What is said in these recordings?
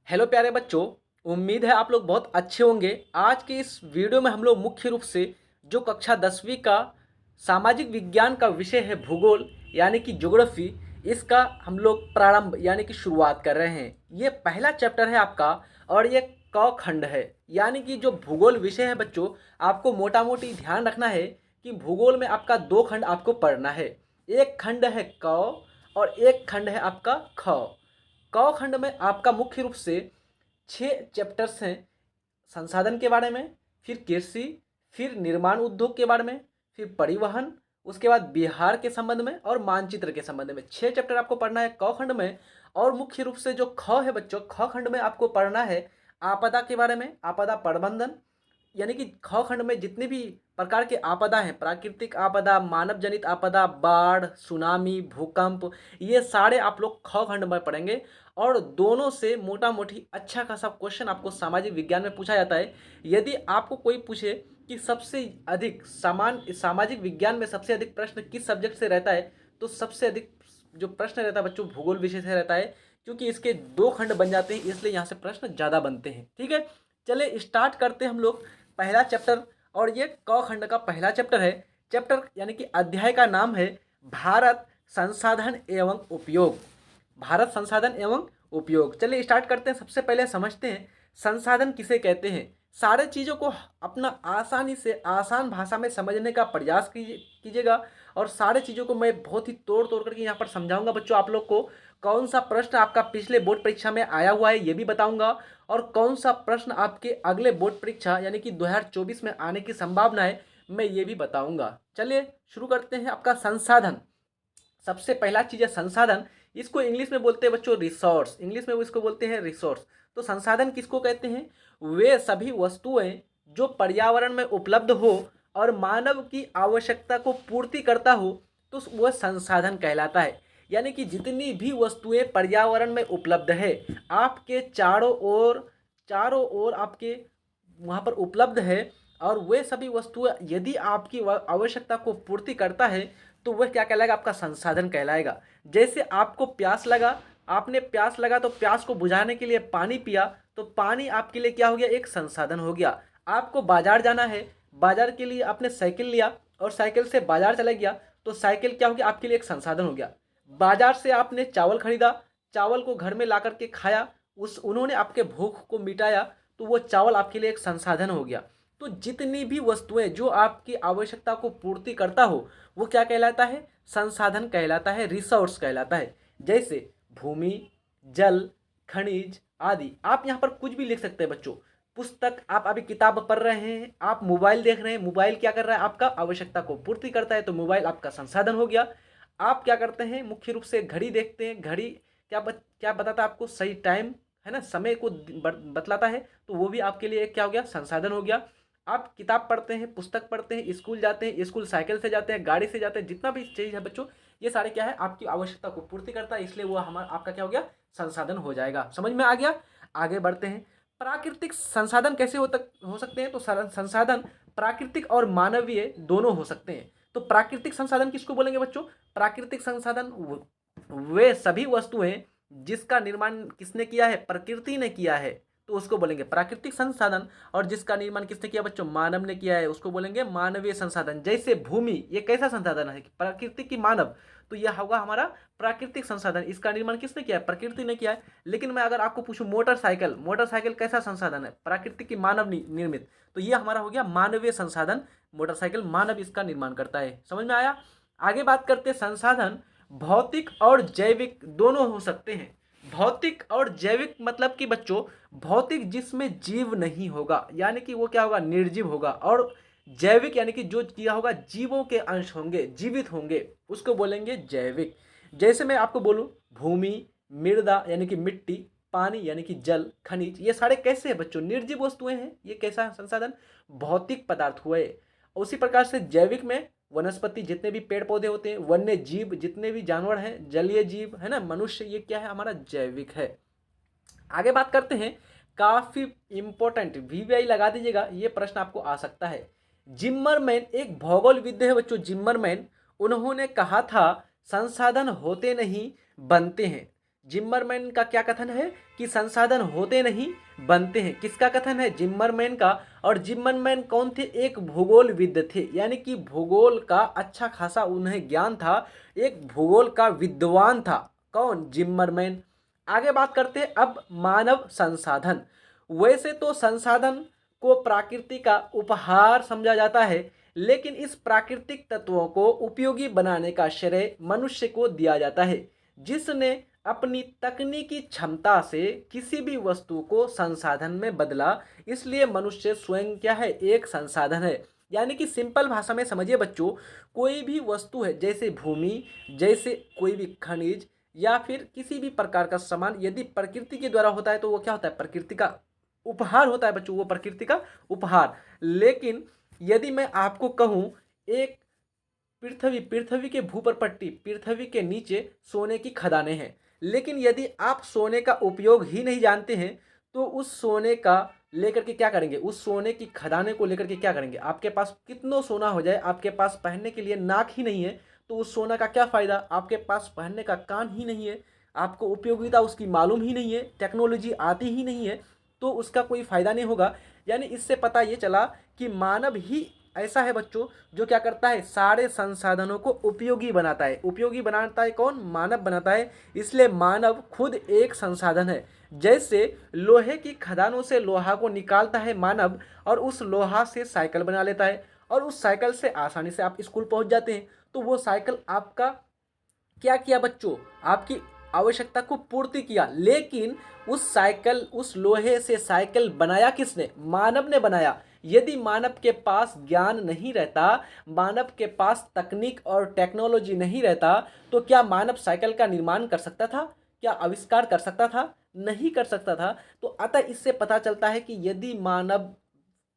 Hello प्यारे बच्चों। उम्मीद है आप लोग बहुत अच्छे होंगे। आज के इस वीडियो में हम लोग मुख्य रूप से जो कक्षा 10वीं का सामाजिक विज्ञान का विषय है भूगोल यानी कि ज्योग्राफी, इसका हम लोग प्रारंभ यानी कि शुरुआत कर रहे हैं। ये पहला चैप्टर है आपका और ये क खंड है। यानी कि जो भूगोल विषय है बच्चों, आपको मोटा मोटी ध्यान रखना है कि भूगोल में आपका दो खंड आपको पढ़ना है। एक खंड है क और एक खंड है आपका ख। क खंड में आपका मुख्य रूप से 6 चैप्टर्स हैं। संसाधन के बारे में, फिर कृषि, फिर निर्माण उद्योग के बारे में, फिर परिवहन, उसके बाद बिहार के संबंध में और मानचित्र के संबंध में 6 चैप्टर आपको पढ़ना है क खंड में। और मुख्य रूप से जो ख है बच्चों, ख खंड में आपको पढ़ना है आपदा के बारे में, आपदा प्रबंधन। यानी कि ख खंड में जितने भी प्रकार के आपदा हैं, प्राकृतिक आपदा, मानव जनित आपदा, बाढ़, सुनामी, भूकंप, ये सारे आप लोग ख खंड में पढ़ेंगे। और दोनों से मोटा मोटी अच्छा खासा क्वेश्चन आपको सामाजिक विज्ञान में पूछा जाता है। यदि आपको कोई पूछे कि सबसे अधिक सामाजिक विज्ञान में सबसे अधिक प्रश्न किस सब्जेक्ट से रहता है, तो सबसे अधिक जो प्रश्न रहता है बच्चों भूगोल विषय से रहता है, क्योंकि इसके दो खंड बन जाते हैं, इसलिए यहाँ से प्रश्न ज़्यादा बनते हैं। ठीक है, चले स्टार्ट करते हैं हम लोग पहला चैप्टर। और ये क खंड का पहला चैप्टर है। चैप्टर यानी कि अध्याय का नाम है भारत संसाधन एवं उपयोग। भारत संसाधन एवं उपयोग। चलिए स्टार्ट करते हैं। सबसे पहले समझते हैं संसाधन किसे कहते हैं। सारे चीज़ों को अपना आसानी से आसान भाषा में समझने का प्रयास कीजिएगा। और सारे चीज़ों को मैं बहुत ही तोड़ तोड़ करके यहाँ पर समझाऊंगा बच्चों। आप लोग को कौन सा प्रश्न आपका पिछले बोर्ड परीक्षा में आया हुआ है ये भी बताऊंगा, और कौन सा प्रश्न आपके अगले बोर्ड परीक्षा यानी कि 2024 में आने की संभावना है मैं ये भी बताऊंगा। चलिए शुरू करते हैं। आपका संसाधन, सबसे पहला चीज़ है संसाधन। इसको इंग्लिश में बोलते हैं बच्चों रिसोर्स। इंग्लिश में वो इसको बोलते हैं रिसोर्स। तो संसाधन किसको कहते हैं? वे सभी वस्तुएं जो पर्यावरण में उपलब्ध हो और मानव की आवश्यकता को पूर्ति करता हो, तो वह संसाधन कहलाता है। यानी कि जितनी भी वस्तुएं पर्यावरण में उपलब्ध है, आपके चारों ओर आपके वहाँ पर उपलब्ध है, और वे सभी वस्तुएं यदि आपकी आवश्यकता को पूर्ति करता है, तो वह क्या कहलाएगा? आपका संसाधन कहलाएगा। जैसे आपको प्यास लगा, आपने प्यास लगा तो प्यास को बुझाने के लिए पानी पिया, तो पानी आपके लिए क्या हो गया? एक संसाधन हो गया। आपको बाजार जाना है, बाजार के लिए आपने साइकिल लिया और साइकिल से बाजार चला गया, तो साइकिल क्या हो गया? आपके लिए एक संसाधन हो गया। बाजार से आपने चावल खरीदा, चावल को घर में ला करके खाया, उन्होंने आपके भूख को मिटाया, तो वो चावल आपके लिए एक संसाधन हो गया। तो जितनी भी वस्तुएं जो आपकी आवश्यकता को पूर्ति करता हो, वो क्या कहलाता है? संसाधन कहलाता है, रिसोर्स कहलाता है। जैसे भूमि, जल, खनिज आदि। आप यहाँ पर कुछ भी लिख सकते हैं बच्चों। पुस्तक, आप अभी किताब पढ़ रहे हैं, आप मोबाइल देख रहे हैं, मोबाइल क्या कर रहा है? आपका आवश्यकता को पूर्ति करता है, तो मोबाइल आपका संसाधन हो गया। आप क्या करते हैं? मुख्य रूप से घड़ी देखते हैं। घड़ी क्या बताता है आपको? सही टाइम, है ना, समय को बतलाता है, तो वो भी आपके लिए एक क्या हो गया? संसाधन हो गया। आप किताब पढ़ते हैं, पुस्तक पढ़ते हैं, स्कूल जाते हैं, स्कूल साइकिल से जाते हैं, गाड़ी से जाते हैं, जितना भी चीज़ है बच्चों, ये सारे क्या है? आपकी आवश्यकता को पूर्ति करता है, इसलिए वो हमारा आपका क्या हो गया? संसाधन हो जाएगा। समझ में आ गया? आगे बढ़ते हैं। प्राकृतिक संसाधन कैसे हो सकते हैं? तो संसाधन प्राकृतिक और मानवीय दोनों हो सकते हैं। तो प्राकृतिक संसाधन किसको बोलेंगे बच्चों? प्राकृतिक संसाधन वे सभी वस्तुएं जिसका निर्माण किसने किया है? प्रकृति ने किया है, तो उसको बोलेंगे प्राकृतिक संसाधन। और जिसका निर्माण किसने किया बच्चों? मानव ने किया है, उसको बोलेंगे मानवीय संसाधन। जैसे भूमि, ये कैसा संसाधन है? प्रकृति की मानव, तो यह होगा हमारा प्राकृतिक संसाधन। इसका निर्माण किसने किया है? प्रकृति ने किया है। लेकिन मैं अगर आपको पूछूं मोटरसाइकिल, मोटरसाइकिल कैसा संसाधन है? प्रकृति की मानव निर्मित, तो यह हमारा हो गया मानवीय संसाधन। मोटरसाइकिल मानव इसका निर्माण करता है। समझ में आया? आगे बात करते हैं। संसाधन भौतिक और जैविक दोनों हो सकते हैं। भौतिक और जैविक मतलब कि बच्चों, भौतिक जिसमें जीव नहीं होगा, यानी कि वो क्या होगा? निर्जीव होगा। और जैविक यानी कि जो किया होगा जीवों के अंश होंगे, जीवित होंगे, उसको बोलेंगे जैविक। जैसे मैं आपको बोलूं भूमि, मृदा यानी कि मिट्टी, पानी यानी कि जल, खनिज, ये सारे कैसे हैं बच्चों? निर्जीव वस्तुएं हैं। ये कैसा संसाधन? भौतिक पदार्थ हुए। उसी प्रकार से जैविक में वनस्पति, जितने भी पेड़ पौधे होते हैं, वन्य जीव, जितने भी जानवर हैं, जलीय जीव, है ना, मनुष्य, ये क्या है? हमारा जैविक है। आगे बात करते हैं। काफी इंपॉर्टेंट, वीवीआई लगा दीजिएगा, ये प्रश्न आपको आ सकता है। जिम्मरमैन एक भौगोलविद है बच्चों, जिम्मरमैन। उन्होंने कहा था संसाधन होते नहीं बनते हैं। जिम्मरमैन का क्या कथन है कि संसाधन होते नहीं बनते हैं। किसका कथन है? जिम्मरमैन का। और जिम्मरमैन कौन थे? एक भूगोलविद थे, यानी कि भूगोल का अच्छा खासा उन्हें ज्ञान था, एक भूगोल का विद्वान था। कौन? जिम्मरमैन। आगे बात करते हैं अब मानव संसाधन। वैसे तो संसाधन को प्रकृति का उपहार समझा जाता है, लेकिन इस प्राकृतिक तत्वों को उपयोगी बनाने का श्रेय मनुष्य को दिया जाता है, जिसने अपनी तकनीकी क्षमता से किसी भी वस्तु को संसाधन में बदला। इसलिए मनुष्य स्वयं क्या है? एक संसाधन है। यानी कि सिंपल भाषा में समझिए बच्चों, कोई भी वस्तु है, जैसे भूमि, जैसे कोई भी खनिज या फिर किसी भी प्रकार का सामान, यदि प्रकृति के द्वारा होता है तो वो क्या होता है? प्रकृति का उपहार होता है बच्चों, वो प्रकृति का उपहार। लेकिन यदि मैं आपको कहूँ, एक पृथ्वी के भू पर पट्टी, पृथ्वी के नीचे सोने की खदानें हैं, लेकिन यदि आप सोने का उपयोग ही नहीं जानते हैं तो उस सोने का लेकर के क्या करेंगे? उस सोने की खदाने को लेकर के क्या करेंगे? आपके पास कितना सोना हो जाए, आपके पास पहनने के लिए नाक ही नहीं है तो उस सोना का क्या फ़ायदा? आपके पास पहनने का कान ही नहीं है, आपको उपयोगिता उसकी मालूम ही नहीं है, टेक्नोलॉजी आती ही नहीं है, तो उसका कोई फ़ायदा नहीं होगा। यानी इससे पता ये चला कि मानव ही ऐसा है बच्चों जो क्या करता है? सारे संसाधनों को उपयोगी बनाता है। उपयोगी बनाता है कौन? मानव बनाता है। इसलिए मानव खुद एक संसाधन है। जैसे लोहे की खदानों से लोहा को निकालता है मानव, और उस लोहा से साइकिल बना लेता है, और उस साइकिल से आसानी से आप स्कूल पहुंच जाते हैं। तो वो साइकिल आपका क्या किया बच्चों? आपकी आवश्यकता को पूर्ति किया। लेकिन उस साइकिल, उस लोहे से साइकिल बनाया किसने? मानव ने बनाया। यदि मानव के पास ज्ञान नहीं रहता, मानव के पास तकनीक और टेक्नोलॉजी नहीं रहता, तो क्या मानव साइकिल का निर्माण कर सकता था? क्या आविष्कार कर सकता था? नहीं कर सकता था। तो अतः इससे पता चलता है कि यदि मानव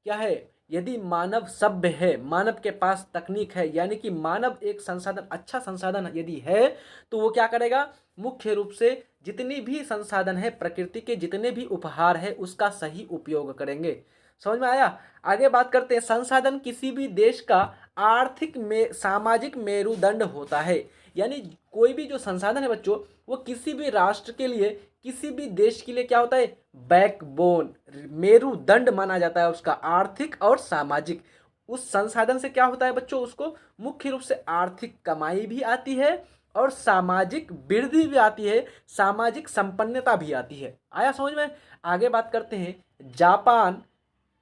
क्या है? यदि मानव सभ्य है, मानव के पास तकनीक है, यानी कि मानव एक संसाधन, अच्छा संसाधन यदि है, तो वो क्या करेगा? मुख्य रूप से जितनी भी संसाधन है, प्रकृति के जितने भी उपहार है, उसका सही उपयोग करेंगे। समझ में आया? आगे बात करते हैं। संसाधन किसी भी देश का आर्थिक में सामाजिक मेरुदंड होता है। यानी कोई भी जो संसाधन है बच्चों, वो किसी भी राष्ट्र के लिए, किसी भी देश के लिए क्या होता है? बैकबोन, मेरुदंड माना जाता है उसका, आर्थिक और सामाजिक। उस संसाधन से क्या होता है बच्चों? उसको मुख्य रूप से आर्थिक कमाई भी आती है और सामाजिक वृद्धि भी आती है, सामाजिक संपन्नता भी आती है। आया समझ में? आगे बात करते हैं। जापान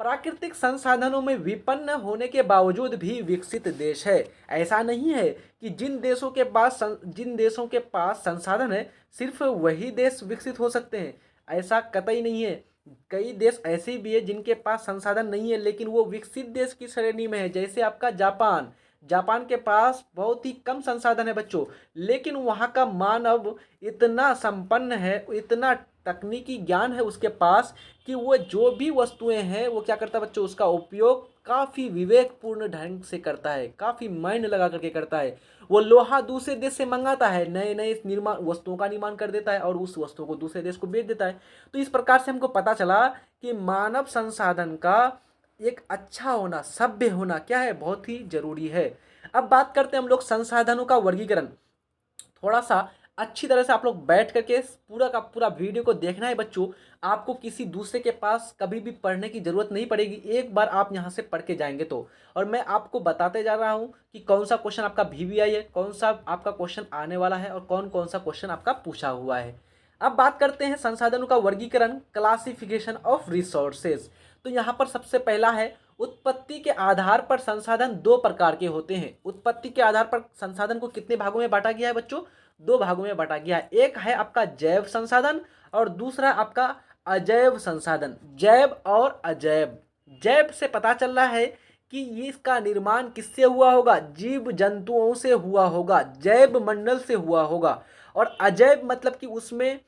प्राकृतिक संसाधनों में विपन्न होने के बावजूद भी विकसित देश है। ऐसा नहीं है कि जिन देशों के पास संसाधन है सिर्फ वही देश विकसित हो सकते हैं, ऐसा कतई नहीं है। कई देश ऐसे भी है जिनके पास संसाधन नहीं है लेकिन वो विकसित देश की श्रेणी में है। जैसे आपका जापान, जापान के पास बहुत ही कम संसाधन है बच्चों, लेकिन वहाँ का मानव इतना संपन्न है, इतना तकनीकी ज्ञान है उसके पास, कि वो जो भी वस्तुएं हैं वो क्या करता है बच्चों? उसका उपयोग काफ़ी विवेकपूर्ण ढंग से करता है, काफ़ी माइंड लगा करके करता है। वो लोहा दूसरे देश से मंगाता है, नए नए निर्माण वस्तुओं का निर्माण कर देता है और उस वस्तुओं को दूसरे देश को बेच देता है। तो इस प्रकार से हमको पता चला कि मानव संसाधन का एक अच्छा होना, सभ्य होना क्या है? बहुत ही जरूरी है। अब बात करते हैं हम लोग संसाधनों का वर्गीकरण। थोड़ा सा अच्छी तरह से आप लोग बैठ करके पूरा का पूरा वीडियो को देखना है बच्चों। आपको किसी दूसरे के पास कभी भी पढ़ने की ज़रूरत नहीं पड़ेगी, एक बार आप यहाँ से पढ़ के जाएंगे तो। और मैं आपको बताते जा रहा हूँ कि कौन सा क्वेश्चन आपका VVI है, कौन सा आपका क्वेश्चन आने वाला है और कौन कौन सा क्वेश्चन आपका पूछा हुआ है। अब बात करते हैं संसाधनों का वर्गीकरण, क्लासिफिकेशन ऑफ रिसोर्सेज। तो यहाँ पर सबसे पहला है, उत्पत्ति के आधार पर संसाधन दो प्रकार के होते हैं। उत्पत्ति के आधार पर संसाधन को कितने भागों में बांटा गया है बच्चों? दो भागों में बांटा गया है। एक है आपका जैव संसाधन और दूसरा आपका अजैव संसाधन। जैव और अजैव। जैव से पता चल रहा है कि इसका निर्माण किससे हुआ होगा? जीव जंतुओं से हुआ होगा, जैव मंडल से हुआ होगा। और अजैव मतलब कि उसमें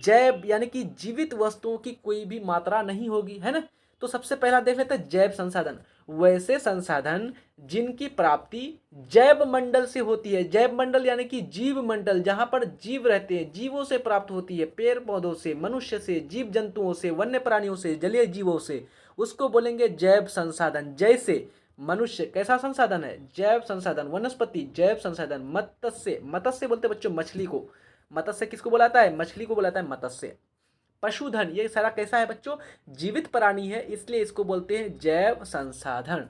जैव यानी कि जीवित वस्तुओं की कोई भी मात्रा नहीं होगी, है ना। तो सबसे पहला देख लेते हैं जैव संसाधन। वैसे संसाधन जिनकी प्राप्ति जैव मंडल से होती है। जैव मंडल यानी कि जीव मंडल, जहां पर जीव रहते हैं, जीवों से प्राप्त होती है, पेड़ पौधों से, मनुष्य से, जीव जंतुओं से, वन्य प्राणियों से, जलीय जीवों से, उसको बोलेंगे जैव संसाधन। जैसे मनुष्य कैसा संसाधन है? जैव संसाधन। वनस्पति जैव संसाधन। मत्स्य, मत्स्य बोलते बच्चों मछली को, मत्स्य किसको बुलाता है? मछली को बुलाता है मत्स्य। पशुधन, ये सारा कैसा है बच्चों? जीवित प्राणी है, इसलिए इसको बोलते हैं जैव संसाधन।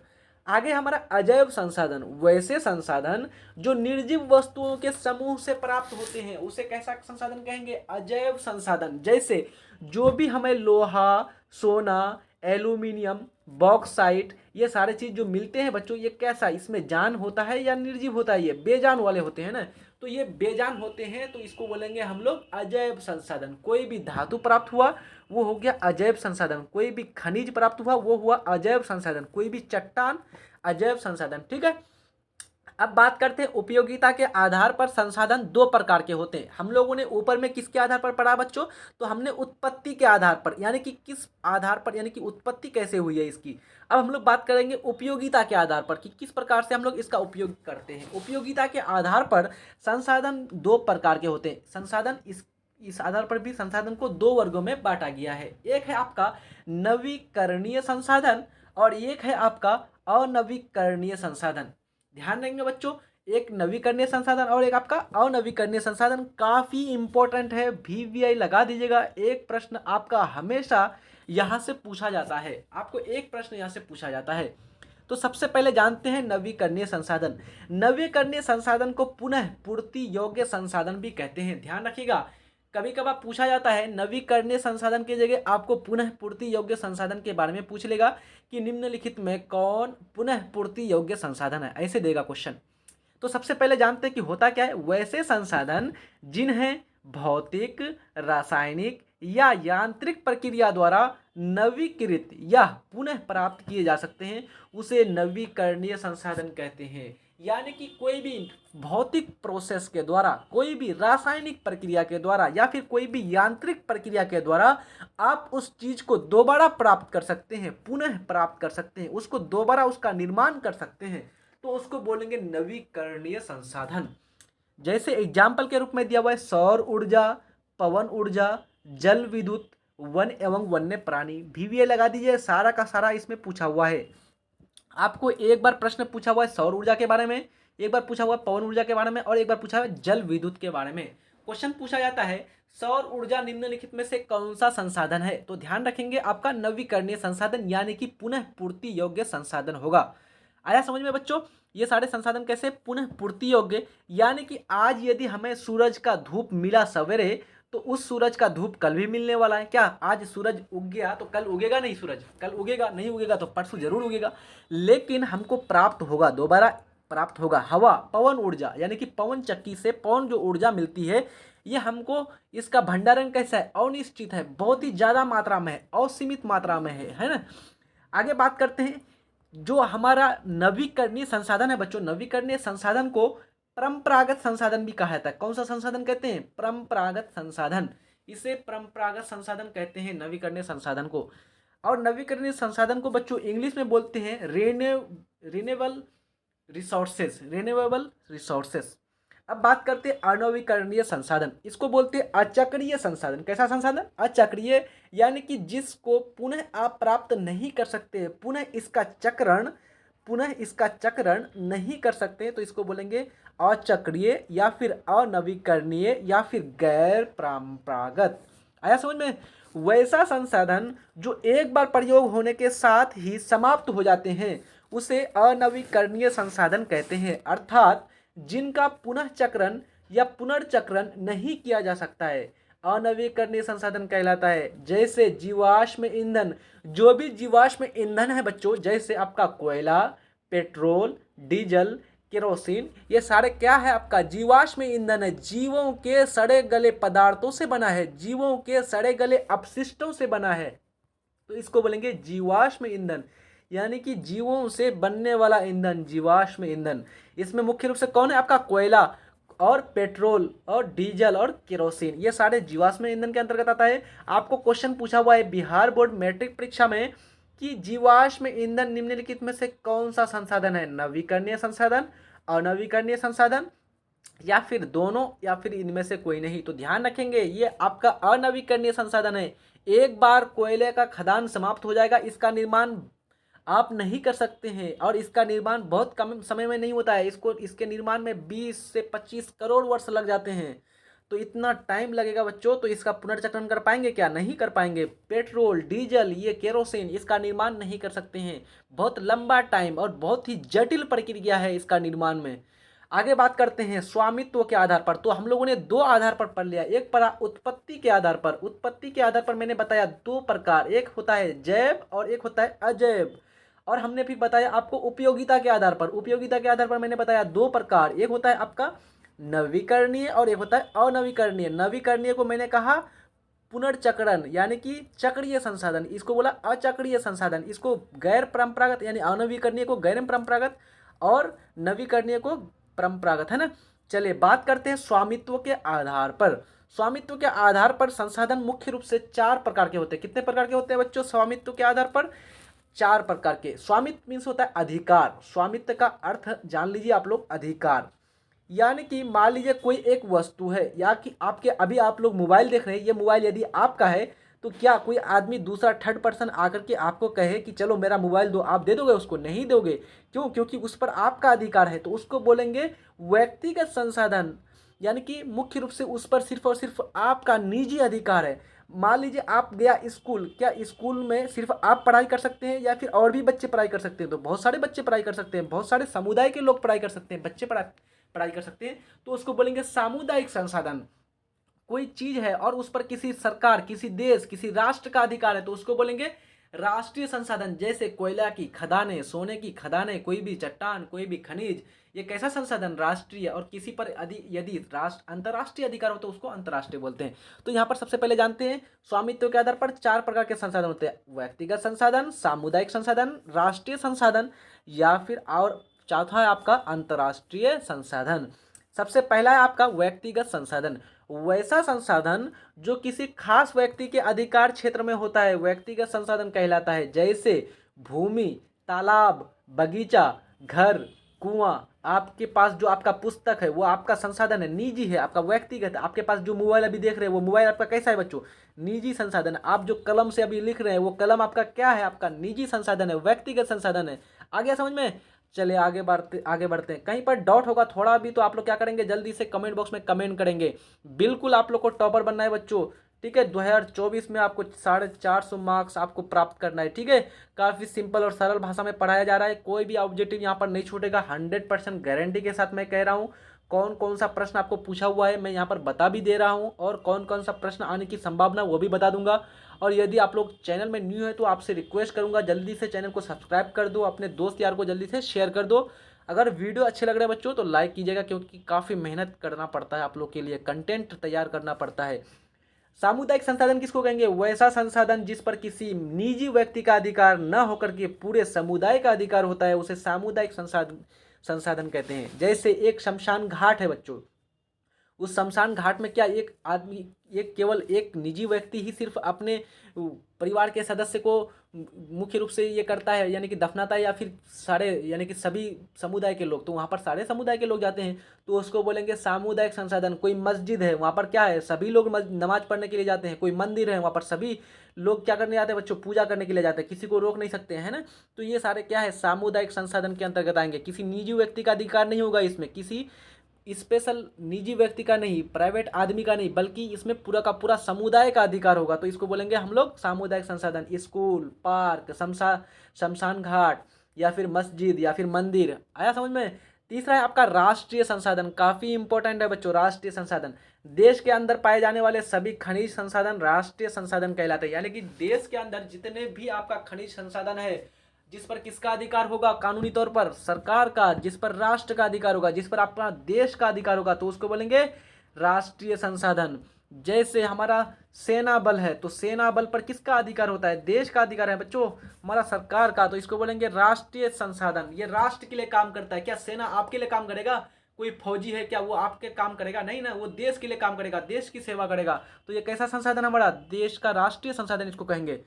आगे हमारा अजैव संसाधन, वैसे संसाधन जो निर्जीव वस्तुओं के समूह से प्राप्त होते हैं उसे कैसा संसाधन कहेंगे? अजैव संसाधन। जैसे जो भी हमें लोहा, सोना, एल्यूमिनियम, बॉक्साइट, ये सारे चीज़ जो मिलते हैं बच्चों, ये कैसा, इसमें जान होता है या निर्जीव होता है? ये बेजान वाले होते हैं ना, तो ये बेजान होते हैं, तो इसको बोलेंगे हम लोग अजैव संसाधन। कोई भी धातु प्राप्त हुआ वो हो गया अजैव संसाधन, कोई भी खनिज प्राप्त हुआ वो हुआ अजैव संसाधन, कोई भी चट्टान अजैव संसाधन। ठीक है, अब बात करते हैं उपयोगिता के आधार पर संसाधन दो प्रकार के होते हैं। हम लोगों ने ऊपर में किसके आधार पर पढ़ा बच्चों? तो हमने उत्पत्ति के आधार पर, यानी कि किस आधार पर, यानी कि उत्पत्ति कैसे हुई है इसकी। अब हम लोग बात करेंगे उपयोगिता के आधार पर कि किस प्रकार से हम लोग इसका उपयोग करते हैं। उपयोगिता के आधार पर संसाधन दो प्रकार के होते हैं। संसाधन इस आधार पर भी संसाधन को दो वर्गों में बांटा गया है। एक है आपका नवीकरणीय संसाधन और एक है आपका अनवीकरणीय संसाधन। ध्यान देंगे बच्चों, एक नवीकरणीय संसाधन और एक आपका अनवीकरणीय संसाधन। काफ़ी इंपॉर्टेंट है, VVI लगा दीजिएगा। एक प्रश्न आपका हमेशा यहाँ से पूछा जाता है, आपको एक प्रश्न यहाँ से पूछा जाता है। तो सबसे पहले जानते हैं नवीकरणीय संसाधन। नवीकरणीय संसाधन को पुनः पूर्ति योग्य संसाधन भी कहते हैं। ध्यान रखिएगा, कभी कभार पूछा जाता है नवीकरणीय संसाधन की जगह आपको पुनः पूर्ति योग्य संसाधन के बारे में पूछ लेगा कि निम्नलिखित में कौन पुनः पूर्ति योग्य संसाधन है, ऐसे देगा क्वेश्चन। तो सबसे पहले जानते हैं कि होता क्या है। वैसे संसाधन जिन्हें भौतिक, रासायनिक या यांत्रिक प्रक्रिया द्वारा नवीकृत या पुनः प्राप्त किए जा सकते हैं उसे नवीकरणीय संसाधन कहते हैं। यानी कि कोई भी भौतिक प्रोसेस के द्वारा, कोई भी रासायनिक प्रक्रिया के द्वारा या फिर कोई भी यांत्रिक प्रक्रिया के द्वारा आप उस चीज़ को दोबारा प्राप्त कर सकते हैं, पुनः प्राप्त कर सकते हैं, उसको दोबारा उसका निर्माण कर सकते हैं, तो उसको बोलेंगे नवीकरणीय संसाधन। जैसे एग्जाम्पल के रूप में दिया हुआ है सौर ऊर्जा, पवन ऊर्जा, जल विद्युत, वन एवं वन्य प्राणी। VVI लगा दीजिए, सारा का सारा इसमें पूछा हुआ है। आपको एक बार प्रश्न पूछा हुआ है सौर ऊर्जा के बारे में, एक बार पूछा हुआ है पवन ऊर्जा के बारे में और एक बार पूछा हुआ है जल विद्युत के बारे में। क्वेश्चन पूछा जाता है सौर ऊर्जा निम्नलिखित में से कौन सा संसाधन है, तो ध्यान रखेंगे आपका नवीकरणीय संसाधन यानी कि पुनः पूर्ति योग्य संसाधन होगा। आया समझ में बच्चों? ये सारे संसाधन कैसे पुनः पूर्ति योग्य, यानी कि आज यदि हमें सूरज का धूप मिला सवेरे तो उस सूरज का धूप कल भी मिलने वाला है। क्या आज सूरज उग गया तो कल उगेगा नहीं? सूरज कल उगेगा नहीं, उगेगा तो परसों जरूर उगेगा, लेकिन हमको प्राप्त होगा, दोबारा प्राप्त होगा हवा, पवन ऊर्जा, यानी कि पवन चक्की से पवन जो ऊर्जा मिलती है ये हमको, इसका भंडारण कैसा है? अनिश्चित है, बहुत ही ज़्यादा मात्रा में है, असीमित मात्रा में है ना। आगे बात करते हैं जो हमारा नवीकरणीय संसाधन है बच्चों, नवीकरणीय संसाधन को परंपरागत संसाधन भी कहा जाता है। कौन सा संसाधन कहते हैं? परंपरागत संसाधन। इसे परंपरागत संसाधन कहते हैं नवीकरणीय संसाधन को। और नवीकरणीय संसाधन को बच्चों इंग्लिश में बोलते हैं रिन्यूएबल रिसोर्सेस। अब बात करते हैं अनवीकरणीय संसाधन, इसको बोलते हैं अचक्रीय संसाधन। कैसा संसाधन? अचक्रीय, यानी कि जिसको पुनः आप प्राप्त नहीं कर सकते, पुनः इसका चक्रण नहीं कर सकते, तो इसको बोलेंगे अचक्रीय या फिर अनवीकरणीय या फिर गैर परंपरागत। आया समझ में? वैसा संसाधन जो एक बार प्रयोग होने के साथ ही समाप्त हो जाते हैं उसे अनवीकरणीय संसाधन कहते हैं, अर्थात जिनका पुनः चक्रण या पुनर्चक्रण नहीं किया जा सकता है, अनवीकरणीय संसाधन कहलाता है। जैसे जीवाश्म ईंधन, जो भी जीवाश्म ईंधन है बच्चों, जैसे आपका कोयला, पेट्रोल, डीजल, केरोसिन, ये सारे क्या है? आपका जीवाश्म ईंधन है, जीवों के सड़े गले पदार्थों से बना है, जीवों के सड़े गले अपशिष्टों से बना है, तो इसको बोलेंगे जीवाश्म ईंधन, यानी कि जीवों से बनने वाला ईंधन, जीवाश्म ईंधन। इसमें मुख्य रूप से कौन है? आपका कोयला और पेट्रोल और डीजल और केरोसिन, ये सारे जीवाश्म ईंधन के अंतर्गत आता है। आपको क्वेश्चन पूछा हुआ है बिहार बोर्ड मैट्रिक परीक्षा में कि जीवाश्म ईंधन निम्नलिखित में से कौन सा संसाधन है? नवीकरणीय संसाधन, अनवीकरणीय संसाधन या फिर दोनों या फिर इनमें से कोई नहीं। तो ध्यान रखेंगे ये आपका अनवीकरणीय संसाधन है। एक बार कोयले का खदान समाप्त हो जाएगा, इसका निर्माण आप नहीं कर सकते हैं और इसका निर्माण बहुत कम समय में नहीं होता है, इसके निर्माण में 20 से 25 करोड़ वर्ष लग जाते हैं। तो इतना टाइम लगेगा बच्चों, तो इसका पुनर्चक्रण कर पाएंगे क्या? नहीं कर पाएंगे। पेट्रोल, डीजल, ये केरोसिन, इसका निर्माण नहीं कर सकते हैं। बहुत लंबा टाइम और बहुत ही जटिल प्रक्रिया है इसका निर्माण में। आगे बात करते हैं स्वामित्व के आधार पर। तो हम लोगों ने दो आधार पर पढ़ लिया, एक पढ़ा उत्पत्ति के आधार पर। उत्पत्ति के आधार पर मैंने बताया दो प्रकार, एक होता है जैव और एक होता है अजैव। और हमने भी बताया आपको उपयोगिता के आधार पर। उपयोगिता के आधार पर मैंने बताया दो प्रकार, एक होता है आपका नवीकरणीय और एक होता है अनवीकरणीय। नवीकरणीय को मैंने कहा पुनर्चक्रण यानी कि चक्रीय संसाधन, इसको बोला अचक्रीय संसाधन। इसको गैर परंपरागत यानी अनवीकरणीय को गैर परंपरागत और नवीकरणीय को परंपरागत, है ना। चलिए बात करते हैं स्वामित्व के आधार पर। स्वामित्व के आधार पर संसाधन मुख्य रूप से चार प्रकार के होते हैं। कितने प्रकार के होते हैं बच्चों स्वामित्व के आधार पर? चार प्रकार के। स्वामित्व मीन्स होता है अधिकार। स्वामित्व का अर्थ जान लीजिए आप लोग, अधिकार। यानी कि मान लीजिए कोई एक वस्तु है, या कि आपके अभी आप लोग मोबाइल देख रहे हैं, ये मोबाइल यदि आपका है तो क्या कोई आदमी दूसरा थर्ड पर्सन आकर के आपको कहे कि चलो मेरा मोबाइल दो, आप दे दोगे उसको? नहीं दोगे। क्यों? क्योंकि उस पर आपका अधिकार है। तो उसको बोलेंगे व्यक्तिगत संसाधन, यानी कि मुख्य रूप से उस पर सिर्फ और सिर्फ आपका निजी अधिकार है। मान लीजिए आप गया स्कूल, क्या स्कूल में सिर्फ आप पढ़ाई कर सकते हैं या फिर और भी बच्चे पढ़ाई कर सकते हैं? तो बहुत सारे बच्चे पढ़ाई कर सकते हैं, बहुत सारे समुदाय के लोग पढ़ाई कर सकते हैं, बच्चे पढ़ाई कर सकते हैं। तो उसको बोलेंगे सामुदायिक संसाधन। कोई चीज है और उस पर किसी सरकार, किसी देश, किसी राष्ट्र का अधिकार है, तो उसको बोलेंगे राष्ट्रीय संसाधन। जैसे कोयला की खदानें, सोने की खदानें, कोई भी चट्टान, कोई भी खनिज, ये कैसा संसाधन? राष्ट्रीय। और किसी पर यदि राष्ट्र अंतर्राष्ट्रीय अधिकार हो तो उसको अंतर्राष्ट्रीय बोलते हैं। तो यहाँ पर सबसे पहले जानते हैं स्वामित्व के आधार पर चार प्रकार के संसाधन होते हैं, व्यक्तिगत संसाधन, सामुदायिक संसाधन, राष्ट्रीय संसाधन, या फिर और चौथा है आपका अंतर्राष्ट्रीय संसाधन। सबसे पहला है आपका व्यक्तिगत संसाधन। वैसा संसाधन जो किसी खास व्यक्ति के अधिकार क्षेत्र में होता है, व्यक्तिगत संसाधन कहलाता है। जैसे भूमि, तालाब, बगीचा, घर, कुआं। आपके पास जो आपका पुस्तक है वो आपका संसाधन है, निजी है, आपका व्यक्तिगत है। आपके पास जो मोबाइल अभी देख रहे हैं वो मोबाइल आपका कैसा है बच्चों? निजी संसाधन है। आप जो कलम से अभी लिख रहे हैं वो कलम आपका क्या है? आपका निजी संसाधन है, व्यक्तिगत संसाधन है। आ गया समझ में? चलिए आगे बढ़ते हैं। कहीं पर डाउट होगा थोड़ा भी तो आप लोग क्या करेंगे, जल्दी से कमेंट बॉक्स में कमेंट करेंगे। बिल्कुल आप लोग को टॉपर बनना है बच्चों, ठीक है। 2024 में आपको 450 मार्क्स आपको प्राप्त करना है, ठीक है। काफ़ी सिंपल और सरल भाषा में पढ़ाया जा रहा है, कोई भी ऑब्जेक्टिव यहाँ पर नहीं छूटेगा। 100% गारंटी के साथ मैं कह रहा हूँ। कौन कौन सा प्रश्न आपको पूछा हुआ है मैं यहाँ पर बता भी दे रहा हूँ, और कौन कौन सा प्रश्न आने की संभावना वो भी बता दूंगा। और यदि आप लोग चैनल में न्यू है तो आपसे रिक्वेस्ट करूंगा जल्दी से चैनल को सब्सक्राइब कर दो, अपने दोस्त यार को जल्दी से शेयर कर दो। अगर वीडियो अच्छे लग रहे हैं बच्चों तो लाइक कीजिएगा, क्योंकि काफ़ी मेहनत करना पड़ता है आप लोग के लिए, कंटेंट तैयार करना पड़ता है। सामुदायिक संसाधन किसको कहेंगे? वैसा संसाधन जिस पर किसी निजी व्यक्ति का अधिकार न होकर के पूरे समुदाय का अधिकार होता है, उसे सामुदायिक संसाधन संसाधन कहते हैं। जैसे एक शमशान घाट है बच्चों, उस शमशान घाट में क्या एक आदमी, एक केवल एक निजी व्यक्ति ही सिर्फ अपने परिवार के सदस्य को मुख्य रूप से ये करता है, यानी कि दफनाता है, या फिर सारे यानी कि सभी समुदाय के लोग? तो वहाँ पर सारे समुदाय के लोग जाते हैं, तो उसको बोलेंगे सामुदायिक संसाधन। कोई मस्जिद है, वहाँ पर क्या है, सभी लोग नमाज पढ़ने के लिए जाते हैं। कोई मंदिर है, वहाँ पर सभी लोग क्या करने जाते हैं बच्चों? पूजा करने के लिए जाते हैं, किसी को रोक नहीं सकते हैं ना। तो ये सारे क्या है, सामुदायिक संसाधन के अंतर्गत आएंगे। किसी निजी व्यक्ति का अधिकार नहीं होगा इसमें, किसी स्पेशल निजी व्यक्ति का नहीं, प्राइवेट आदमी का नहीं, बल्कि इसमें पूरा का पूरा समुदाय का अधिकार होगा। तो इसको बोलेंगे हम लोग सामुदायिक संसाधन। स्कूल, पार्क, शमशान घाट, या फिर मस्जिद, या फिर मंदिर। आया समझ में? तीसरा है आपका राष्ट्रीय संसाधन। काफ़ी इंपॉर्टेंट है बच्चों राष्ट्रीय संसाधन। देश के अंदर पाए जाने वाले सभी खनिज संसाधन राष्ट्रीय संसाधन कहलाते हैं। यानी कि देश के अंदर जितने भी आपका खनिज संसाधन है, जिस पर किसका अधिकार होगा? कानूनी तौर पर सरकार का। जिस पर राष्ट्र का अधिकार होगा, जिस पर अपना देश का अधिकार होगा, तो उसको बोलेंगे राष्ट्रीय संसाधन। जैसे हमारा सेना बल है, तो सेना बल पर किसका अधिकार होता है? देश का अधिकार है बच्चों, हमारा सरकार का। तो इसको बोलेंगे राष्ट्रीय संसाधन। ये राष्ट्र के लिए काम करता है। क्या सेना आपके लिए काम करेगा? कोई फौजी है क्या वो आपके काम करेगा? नहीं ना, वो देश के लिए काम करेगा, देश की सेवा करेगा। तो ये कैसा संसाधन है हमारा? देश का राष्ट्रीय संसाधन इसको कहेंगे।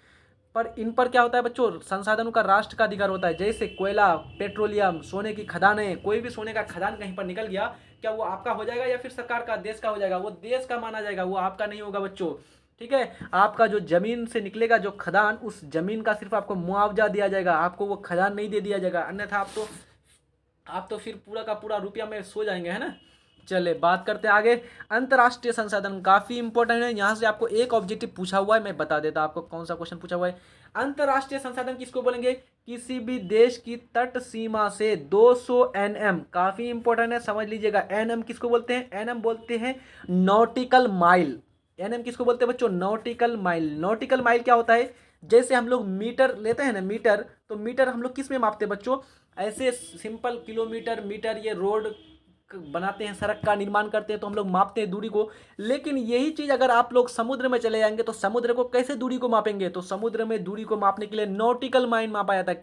पर इन पर क्या होता है बच्चों? संसाधनों का राष्ट्र का अधिकार होता है। जैसे कोयला, पेट्रोलियम, सोने की खदानें। कोई भी सोने का खदान कहीं पर निकल गया, क्या वो आपका हो जाएगा या फिर सरकार का, देश का हो जाएगा? वो देश का माना जाएगा, वो आपका नहीं होगा बच्चों, ठीक है। आपका जो जमीन से निकलेगा जो खदान, उस जमीन का सिर्फ आपको मुआवजा दिया जाएगा, आपको वो खदान नहीं दे दिया जाएगा। अन्यथा आप तो फिर पूरा का पूरा रुपया में सो जाएंगे, है ना। चले बात करते हैं आगे। अंतर्राष्ट्रीय संसाधन काफी इंपॉर्टेंट है, यहाँ से आपको एक ऑब्जेक्टिव पूछा हुआ है, मैं बता देता आपको कौन सा क्वेश्चन पूछा हुआ है। अंतर्राष्ट्रीय संसाधन किसको बोलेंगे? किसी भी देश की तट सीमा से 200 एनएम, काफी इंपॉर्टेंट है, समझ लीजिएगा। एनएम किसको बोलते हैं? एनएम बोलते हैं नॉटिकल माइल। एनएम किसको बोलते हैं बच्चों? Nautical mile. नॉटिकल माइल क्या होता है? जैसे हम लोग मीटर लेते हैं ना, मीटर, तो मीटर हम लोग किस में मापते हैं बच्चों? ऐसे सिंपल किलोमीटर, मीटर, ये रोड बनाते हैं, सड़क का निर्माण करते हैं तो हम लोग मापते हैं दूरी को। लेकिन यही चीज अगर आप लोग समुद्र में चले जाएंगे तो समुद्र को कैसे दूरी को मापेंगे? तो समुद्र में दूरी को मापने के लिए नॉटिकल माइल मापा जाता है।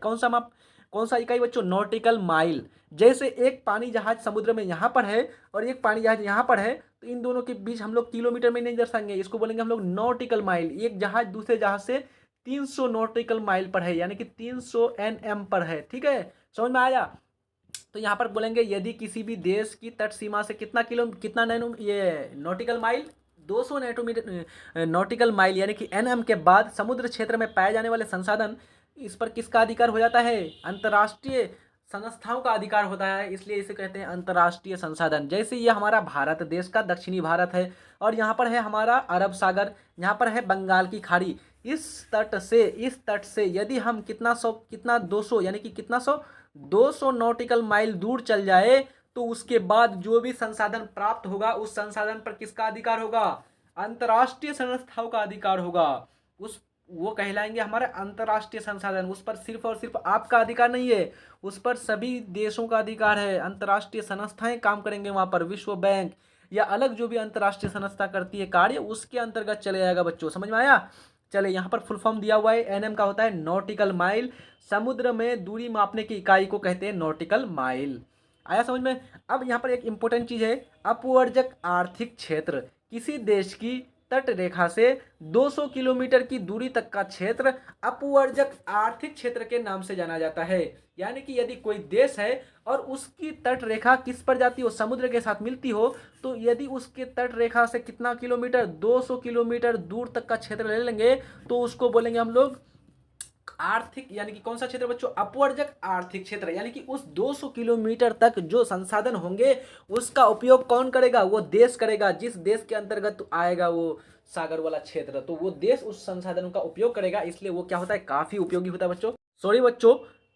कौन सा इकाई बच्चों? Nautical mile. जैसे एक पानी जहाज समुद्र में यहाँ पर है और एक पानी जहाज यहाँ पर है, तो इन दोनों के बीच हम लोग किलोमीटर में नहीं दर्शाएंगे, इसको बोलेंगे हम लोग नॉटिकल माइल। एक जहाज दूसरे जहाज से 300 नॉटिकल माइल पर है, यानी कि 300 एनएम पर है। ठीक है, समझ में आया? तो यहाँ पर बोलेंगे यदि किसी भी देश की तट सीमा से कितना नैनो ये nautical mile, 200 nanometer nautical mile यानी कि एनएम के बाद समुद्र क्षेत्र में पाए जाने वाले संसाधन, इस पर किसका अधिकार हो जाता है? अंतर्राष्ट्रीय संस्थाओं का अधिकार होता है, इसलिए इसे कहते हैं अंतर्राष्ट्रीय संसाधन। जैसे ये हमारा भारत देश का दक्षिणी भारत है और यहाँ पर है हमारा अरब सागर, यहाँ पर है बंगाल की खाड़ी। इस तट से यदि हम कितना 200 यानी कि कितना 200 नॉटिकल माइल दूर चल जाए तो उसके बाद जो भी संसाधन प्राप्त होगा उस संसाधन पर किसका अधिकार होगा? अंतर्राष्ट्रीय संस्थाओं का अधिकार होगा। उस वो कहलाएंगे हमारे अंतर्राष्ट्रीय संसाधन। उस पर सिर्फ और सिर्फ आपका अधिकार नहीं है, उस पर सभी देशों का अधिकार है। अंतर्राष्ट्रीय संस्थाएं काम करेंगे वहां पर, विश्व बैंक या अलग जो भी अंतर्राष्ट्रीय संस्था करती है कार्य, उसके अंतर्गत चले जाएगा बच्चों। समझ में आया? चले, यहाँ पर फुल फॉर्म दिया हुआ है। एनएम का होता है नॉटिकल माइल। समुद्र में दूरी मापने की इकाई को कहते हैं नॉटिकल माइल। आया समझ में? अब यहाँ पर एक इंपॉर्टेंट चीज है, अपवर्जक आर्थिक क्षेत्र। किसी देश की तट रेखा से 200 किलोमीटर की दूरी तक का क्षेत्र अपवर्जक आर्थिक क्षेत्र के नाम से जाना जाता है। यानी कि यदि कोई देश है और उसकी तट रेखा किस पर जाती हो? समुद्र के साथ मिलती हो, तो यदि उसके तट रेखा से कितना किलोमीटर, 200 किलोमीटर दूर तक का क्षेत्र ले लेंगे तो उसको बोलेंगे हम लोग आर्थिक, यानी कि कौन सा क्षेत्र बच्चों? अपवर्जक आर्थिक क्षेत्र। यानी कि उस 200 किलोमीटर तक जो संसाधन होंगे उसका उपयोग कौन करेगा? वो देश करेगा। जिस देश के अंतर्गत आएगा वो सागर वाला क्षेत्र, तो वो देश उस संसाधनों का उपयोग करेगा। इसलिए वो क्या होता है? काफी उपयोगी होता है बच्चों। सॉरी बच्चों,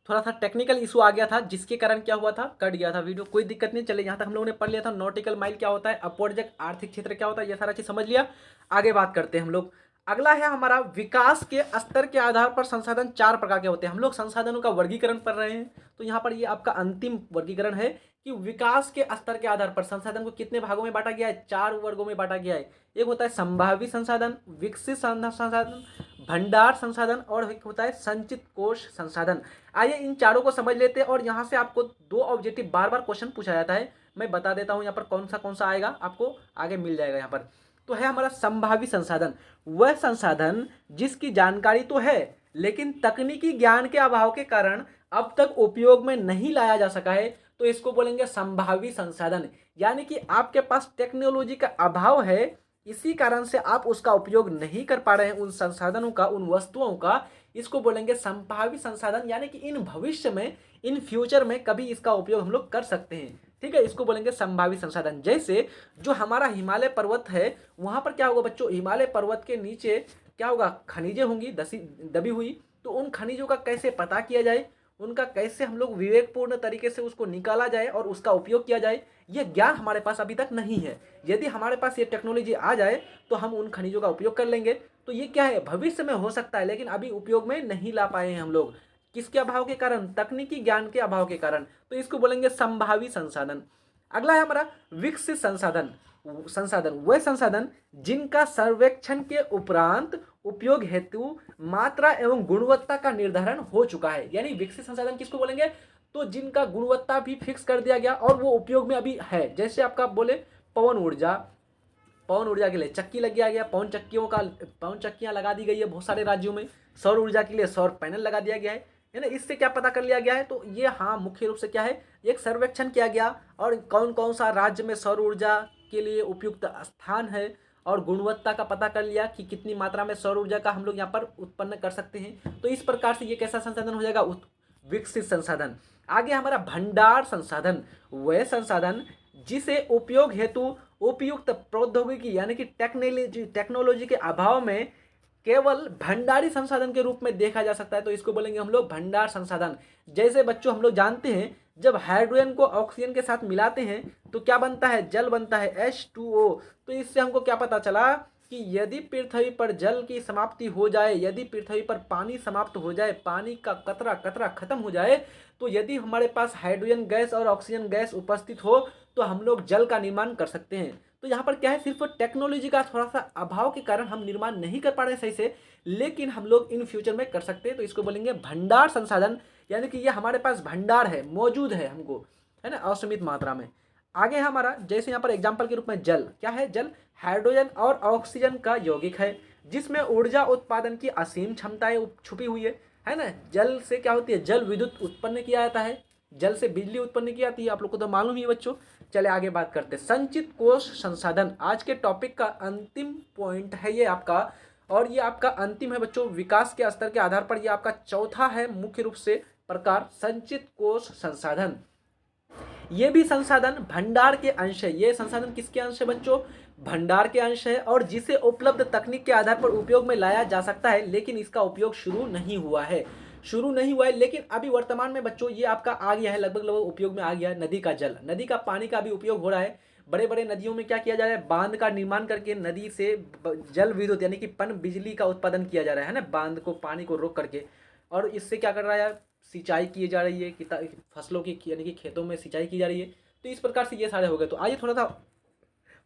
थोड़ा सा टेक्निकल इशू आ गया था जिसके कारण क्या हुआ था, कट गया था वीडियो। कोई दिक्कत नहीं, चले यहाँ तक हम लोगों ने पढ़ लिया था नॉटिकल माइल क्या होता है, अपवर्जक आर्थिक क्षेत्र क्या होता है, ये सारा चीज समझ लिया। आगे बात करते हैं हम लोग। अगला है हमारा विकास के स्तर के आधार पर संसाधन 4 प्रकार के होते हैं। हम लोग संसाधनों का वर्गीकरण पढ़ रहे हैं, तो यहाँ पर ये आपका अंतिम वर्गीकरण है कि विकास के स्तर के आधार पर संसाधन को कितने भागों में बांटा गया है? 4 वर्गों में बांटा गया है। एक होता है संभावी संसाधन, विकसित संसाधन, भंडार संसाधन और एक होता है संचित कोष संसाधन। आइए इन चारों को समझ लेते हैं। और यहाँ से आपको 2 ऑब्जेक्टिव बार बार क्वेश्चन पूछा जाता है, मैं बता देता हूँ यहाँ पर कौन सा आएगा, आपको आगे मिल जाएगा। यहाँ पर तो है हमारा संभावी संसाधन, वह संसाधन जिसकी जानकारी तो है लेकिन तकनीकी ज्ञान के अभाव के कारण अब तक उपयोग में नहीं लाया जा सका है, तो इसको बोलेंगे संभावी संसाधन। यानी कि आपके पास टेक्नोलॉजी का अभाव है, इसी कारण से आप उसका उपयोग नहीं कर पा रहे हैं, उन संसाधनों का, उन वस्तुओं का। इसको बोलेंगे संभावी संसाधन, यानी कि इन भविष्य में, इन फ्यूचर में कभी इसका उपयोग हम लोग कर सकते हैं। ठीक है, इसको बोलेंगे संभावी संसाधन। जैसे जो हमारा हिमालय पर्वत है, वहां पर क्या होगा बच्चों? हिमालय पर्वत के नीचे क्या होगा? खनिजें होंगी दबी हुई, तो उन खनिजों का कैसे पता किया जाए, उनका कैसे हम लोग विवेकपूर्ण तरीके से उसको निकाला जाए और उसका उपयोग किया जाए, ये ज्ञान हमारे पास अभी तक नहीं है। यदि हमारे पास ये टेक्नोलॉजी आ जाए तो हम उन खनिजों का उपयोग कर लेंगे। तो ये क्या है? भविष्य में हो सकता है, लेकिन अभी उपयोग में नहीं ला पाए हैं हम लोग। किसके अभाव के कारण? तकनीकी ज्ञान के अभाव के कारण। तो इसको बोलेंगे संभावी संसाधन। अगला है हमारा विकसित संसाधन। वह संसाधन जिनका सर्वेक्षण के उपरांत उपयोग हेतु मात्रा एवं गुणवत्ता का निर्धारण हो चुका है। यानी विकसित संसाधन किसको बोलेंगे? तो जिनका गुणवत्ता भी फिक्स कर दिया गया और वो उपयोग में अभी है। जैसे आपका बोले पवन ऊर्जा के लिए चक्की लग गया गया, पवन चक्कियां लगा दी गई है बहुत सारे राज्यों में। सौर ऊर्जा के लिए सौर पैनल लगा दिया गया है ना। इससे क्या पता कर लिया गया है? तो ये हाँ मुख्य रूप से क्या है, एक सर्वेक्षण किया गया और कौन कौन सा राज्य में सौर ऊर्जा के लिए उपयुक्त स्थान है और गुणवत्ता का पता कर लिया कि कितनी मात्रा में सौर ऊर्जा का हम लोग यहाँ पर उत्पन्न कर सकते हैं। तो इस प्रकार से ये कैसा संसाधन हो जाएगा? विकसित संसाधन। आगे हमारा भंडार संसाधन, वह संसाधन जिसे उपयोग हेतु उपयुक्त प्रौद्योगिकी यानी कि टेक्नोलॉजी के अभाव में केवल भंडारी संसाधन के रूप में देखा जा सकता है, तो इसको बोलेंगे हम लोग भंडार संसाधन। जैसे बच्चों हम लोग जानते हैं जब हाइड्रोजन को ऑक्सीजन के साथ मिलाते हैं तो क्या बनता है, जल बनता है H2O। तो इससे हमको क्या पता चला कि यदि पृथ्वी पर जल की समाप्ति हो जाए, यदि पृथ्वी पर पानी समाप्त हो जाए, पानी का कतरा कतरा खत्म हो जाए, तो यदि हमारे पास हाइड्रोजन गैस और ऑक्सीजन गैस उपस्थित हो तो हम लोग जल का निर्माण कर सकते हैं। तो यहाँ पर क्या है, सिर्फ टेक्नोलॉजी का थोड़ा सा अभाव के कारण हम निर्माण नहीं कर पा रहे सही से, लेकिन हम लोग इन फ्यूचर में कर सकते हैं। तो इसको बोलेंगे भंडार संसाधन, यानी कि ये हमारे पास भंडार है, मौजूद है हमको, है ना, असीमित मात्रा में। आगे हमारा जैसे यहाँ पर एग्जाम्पल के रूप में जल, क्या है, जल हाइड्रोजन और ऑक्सीजन का यौगिक है जिसमें ऊर्जा उत्पादन की असीम क्षमताएं छुपी हुई है ना। जल से क्या होती है, जल विद्युत उत्पन्न किया जाता है, जल से बिजली उत्पन्न की जाती है, आप लोग को तो मालूम ही है बच्चों। चले आगे बात करते हैं संचित कोष संसाधन। आज के टॉपिक का अंतिम पॉइंट है ये आपका, और ये आपका अंतिम है बच्चों। विकास के स्तर के आधार पर ये आपका चौथा है मुख्य रूप से प्रकार, संचित कोष संसाधन। ये भी संसाधन भंडार के अंश है। ये संसाधन किसके अंश है बच्चों, भंडार के अंश है, और जिसे उपलब्ध तकनीक के आधार पर उपयोग में लाया जा सकता है, लेकिन इसका उपयोग शुरू नहीं हुआ है, लेकिन अभी वर्तमान में बच्चों ये आपका आ गया है, लगभग उपयोग में आ गया है। नदी का जल, नदी का पानी का भी उपयोग हो रहा है। बड़े बड़े नदियों में क्या किया जा रहा है, बांध का निर्माण करके नदी से जल विद्युत यानी कि पन बिजली का उत्पादन किया जा रहा है ना, बांध को, पानी को रोक करके। और इससे क्या कर रहा है, सिंचाई की जा रही है, फसलों की यानी कि खेतों में सिंचाई की जा रही है। तो इस प्रकार से ये सारे हो गए। तो आइए थोड़ा सा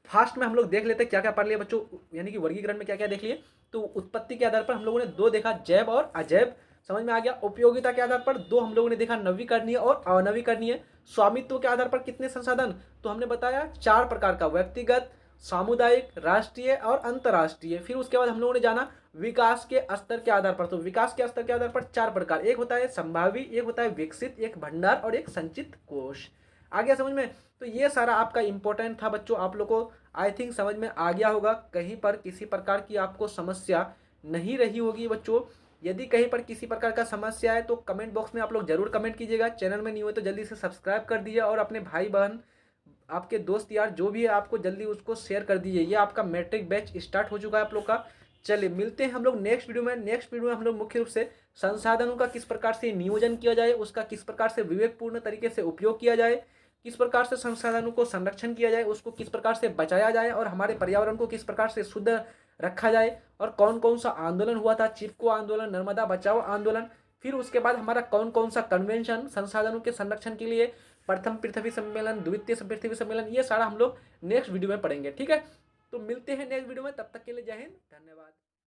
फास्ट में हम लोग देख लेते हैं क्या क्या पढ़ लिया बच्चों, यानी कि वर्गीकरण में क्या क्या देख लिए। तो उत्पत्ति के आधार पर हम लोगों ने दो देखा, जैव और अजैव, समझ में आ गया। उपयोगिता के आधार पर दो हम लोगों ने देखा, नवीकरणीय और अनवीकरणीय। स्वामित्व के आधार पर कितने संसाधन, तो हमने बताया 4 प्रकार का, व्यक्तिगत, सामुदायिक, राष्ट्रीय और अंतर्राष्ट्रीय। फिर उसके बाद हम लोगों ने जाना विकास के स्तर के आधार पर। तो विकास के स्तर के आधार पर 4 प्रकार, एक होता है संभावी, एक होता है विकसित, एक भंडार और एक संचित कोष। आ गया समझ में। तो ये सारा आपका इंपॉर्टेंट था बच्चों, आप लोग को आई थिंक समझ में आ गया होगा। कहीं पर किसी प्रकार की आपको समस्या नहीं रही होगी बच्चों। यदि कहीं पर किसी प्रकार का समस्या है तो कमेंट बॉक्स में आप लोग जरूर कमेंट कीजिएगा। चैनल में नहीं हुए तो जल्दी से सब्सक्राइब कर दीजिए, और अपने भाई बहन, आपके दोस्त यार जो भी है, आपको जल्दी उसको शेयर कर दीजिए। ये आपका मैट्रिक बैच स्टार्ट हो चुका है आप लोग का। चलिए मिलते हैं हम लोग नेक्स्ट वीडियो में। नेक्स्ट वीडियो में हम लोग मुख्य रूप से संसाधनों का किस प्रकार से नियोजन किया जाए, उसका किस प्रकार से विवेकपूर्ण तरीके से उपयोग किया जाए, किस प्रकार से संसाधनों को संरक्षण किया जाए, उसको किस प्रकार से बचाया जाए, और हमारे पर्यावरण को किस प्रकार से शुद्ध रखा जाए, और कौन कौन सा आंदोलन हुआ था, चिपको आंदोलन, नर्मदा बचाओ आंदोलन। फिर उसके बाद हमारा कौन कौन सा कन्वेंशन संसाधनों के संरक्षण के लिए, प्रथम पृथ्वी सम्मेलन, द्वितीय पृथ्वी सम्मेलन, ये सारा हम लोग नेक्स्ट वीडियो में पढ़ेंगे। ठीक है, तो मिलते हैं नेक्स्ट वीडियो में, तब तक के लिए जय हिंद, धन्यवाद।